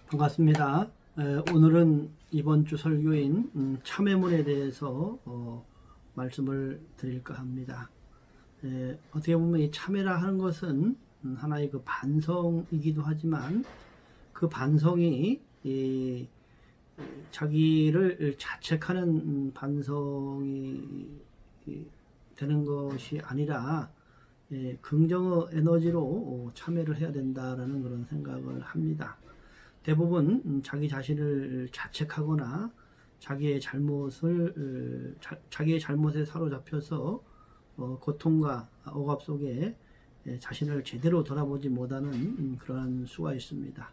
반갑습니다. 오늘은 이번 주 설교인 참회문에 대해서 말씀을 드릴까 합니다. 어떻게 보면 이 참회라 하는 것은 하나의 그 반성이기도 하지만 그 반성이 자기를 자책하는 반성이 되는 것이 아니라 긍정의 에너지로 참회를 해야 된다라는 그런 생각을 합니다. 대부분 자기 자신을 자책하거나 자기의 잘못에 사로잡혀서 고통과 억압 속에 자신을 제대로 돌아보지 못하는 그러한 수가 있습니다.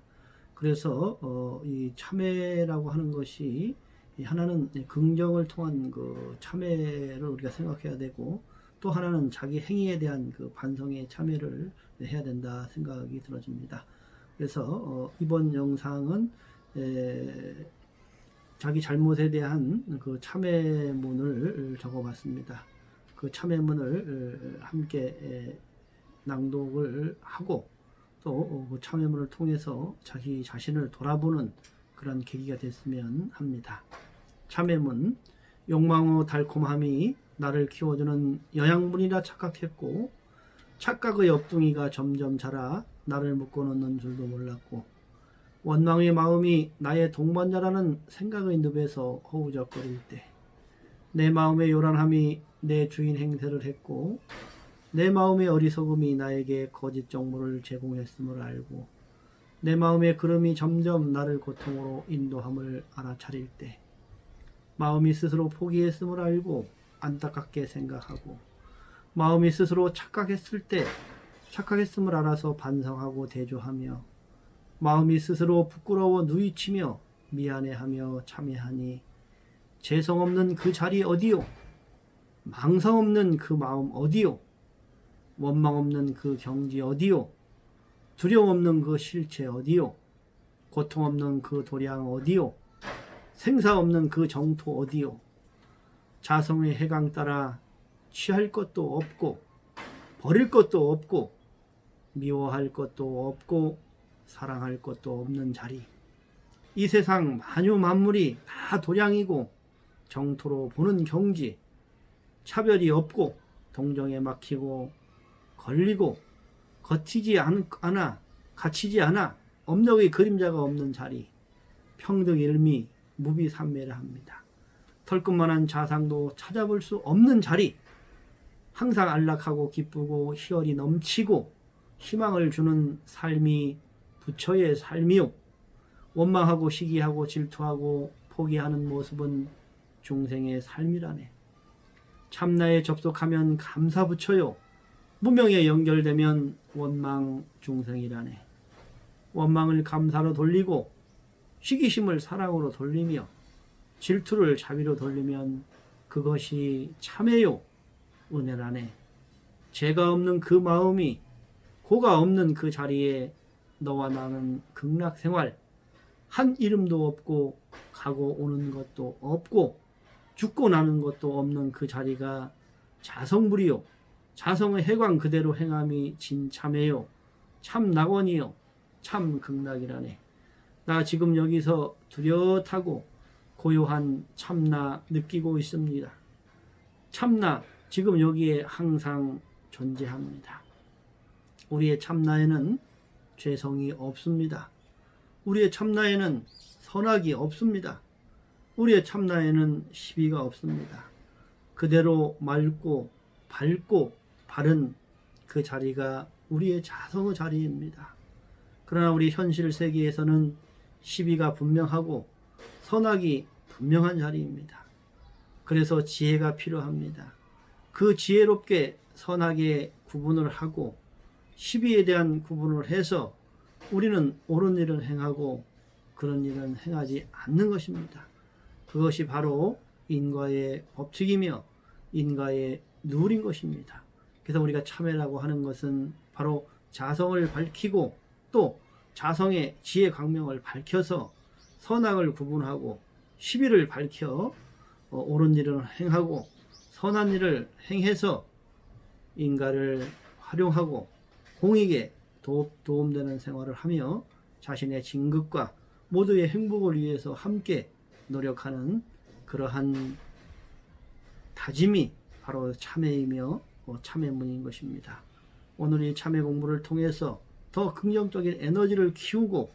그래서 이 참회라고 하는 것이 하나는 긍정을 통한 그 참회를 우리가 생각해야 되고, 또 하나는 자기 행위에 대한 그 반성의 참회를 해야 된다 생각이 들어집니다. 그래서 이번 영상은 자기 잘못에 대한 그 참회문을 적어봤습니다. 그 참회문을 함께 낭독을 하고, 또 그 참회문을 통해서 자기 자신을 돌아보는 그런 계기가 됐으면 합니다. 참회문. 욕망의 달콤함이 나를 키워주는 영양분이라 착각했고, 착각의 엽둥이가 점점 자라 나를 묶어놓는 줄도 몰랐고, 원망의 마음이 나의 동반자라는 생각의 늪에서 허우적거릴 때, 내 마음의 요란함이 내 주인 행세를 했고, 내 마음의 어리석음이 나에게 거짓 정보를 제공했음을 알고, 내 마음의 구름이 점점 나를 고통으로 인도함을 알아차릴 때, 마음이 스스로 포기했음을 알고 안타깝게 생각하고, 마음이 스스로 착각했음을 알아서 반성하고 대조하며, 마음이 스스로 부끄러워 누이치며 미안해하며 참회하니, 재성 없는 그 자리 어디요? 망상 없는 그 마음 어디요? 원망 없는 그 경지 어디요? 두려움 없는 그 실체 어디요? 고통 없는 그 도량 어디요? 생사 없는 그 정토 어디요? 자성의 해강 따라 취할 것도 없고, 버릴 것도 없고, 미워할 것도 없고, 사랑할 것도 없는 자리. 이 세상 만유 만물이 다 도량이고 정토로 보는 경지, 차별이 없고 동정에 막히고 걸리고 갇히지 않아 업력의 그림자가 없는 자리, 평등 일미 무비산매라 합니다. 털끝만한 자상도 찾아볼 수 없는 자리, 항상 안락하고 기쁘고 희열이 넘치고 희망을 주는 삶이 부처의 삶이요, 원망하고 시기하고 질투하고 포기하는 모습은 중생의 삶이라네. 참나에 접속하면 감사 부처요, 무명에 연결되면 원망 중생이라네. 원망을 감사로 돌리고 시기심을 사랑으로 돌리며 질투를 자비로 돌리면 그것이 참회요, 은혜라네. 죄가 없는 그 마음이 고가 없는 그 자리에 너와 나는 극락생활, 한 이름도 없고 가고 오는 것도 없고 죽고 나는 것도 없는 그 자리가 자성불이요, 자성의 해광 그대로 행함이 진참회요, 참 낙원이요, 참 극락이라네. 나 지금 여기서 뚜렷하고 고요한 참나 느끼고 있습니다. 참나 지금 여기에 항상 존재합니다. 우리의 참나에는 죄성이 없습니다. 우리의 참나에는 선악이 없습니다. 우리의 참나에는 시비가 없습니다. 그대로 맑고 밝고 바른 그 자리가 우리의 자성의 자리입니다. 그러나 우리 현실 세계에서는 시비가 분명하고 선악이 분명한 자리입니다. 그래서 지혜가 필요합니다. 그 지혜롭게 선악의 구분을 하고 시비에 대한 구분을 해서 우리는 옳은 일은 행하고 그런 일은 행하지 않는 것입니다. 그것이 바로 인과의 법칙이며 인과의 룰인 것입니다. 그래서 우리가 참회라고 하는 것은 바로 자성을 밝히고 또 자성의 지혜 광명을 밝혀서 선악을 구분하고 시비를 밝혀 옳은 일을 행하고 선한 일을 행해서 인가를 활용하고 공익에 도움되는 생활을 하며 자신의 진급과 모두의 행복을 위해서 함께 노력하는 그러한 다짐이 바로 참회이며 참회문인 것입니다. 오늘 이 참회 공부를 통해서 더 긍정적인 에너지를 키우고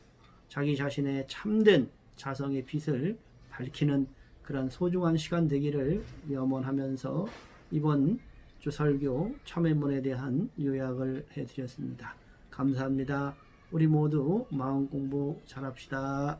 자기 자신의 참된 자성의 빛을 밝히는 그런 소중한 시간 되기를 염원하면서 이번 주설교 참회문에 대한 요약을 해드렸습니다. 감사합니다. 우리 모두 마음 공부 잘합시다.